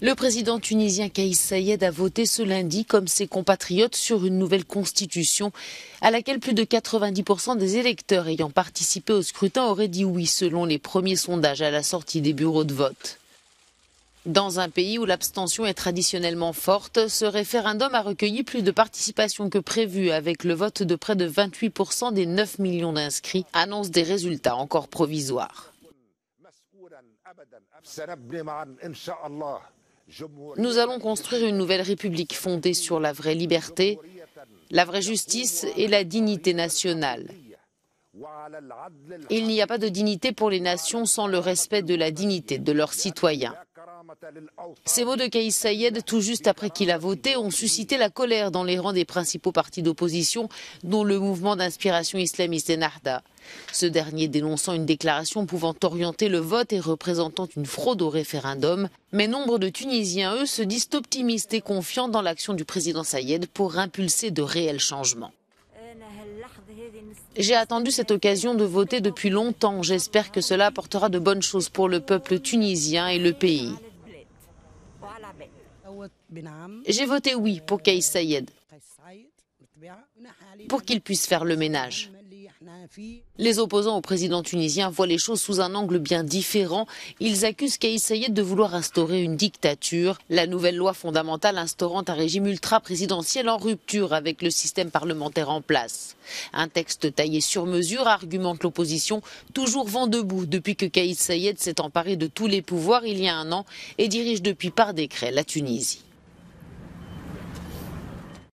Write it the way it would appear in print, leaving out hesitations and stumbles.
Le président tunisien Kais Saied a voté ce lundi, comme ses compatriotes, sur une nouvelle constitution à laquelle plus de 90% des électeurs ayant participé au scrutin auraient dit oui, selon les premiers sondages à la sortie des bureaux de vote. Dans un pays où l'abstention est traditionnellement forte, ce référendum a recueilli plus de participation que prévu, avec le vote de près de 28% des 9 millions d'inscrits, annonce des résultats encore provisoires. Nous allons construire une nouvelle république fondée sur la vraie liberté, la vraie justice et la dignité nationale. Il n'y a pas de dignité pour les nations sans le respect de la dignité de leurs citoyens. Ces mots de Kais Saied, tout juste après qu'il a voté, ont suscité la colère dans les rangs des principaux partis d'opposition, dont le mouvement d'inspiration islamiste Ennahda. Ce dernier dénonçant une déclaration pouvant orienter le vote et représentant une fraude au référendum. Mais nombre de Tunisiens, eux, se disent optimistes et confiants dans l'action du président Saied pour impulser de réels changements. J'ai attendu cette occasion de voter depuis longtemps. J'espère que cela apportera de bonnes choses pour le peuple tunisien et le pays. J'ai voté oui pour Kais Saied, pour qu'il puisse faire le ménage. Les opposants au président tunisien voient les choses sous un angle bien différent. Ils accusent Kais Saied de vouloir instaurer une dictature. La nouvelle loi fondamentale instaurant un régime ultra-présidentiel en rupture avec le système parlementaire en place. Un texte taillé sur mesure, argumente l'opposition, toujours vent debout depuis que Kais Saied s'est emparé de tous les pouvoirs il y a un an et dirige depuis par décret la Tunisie.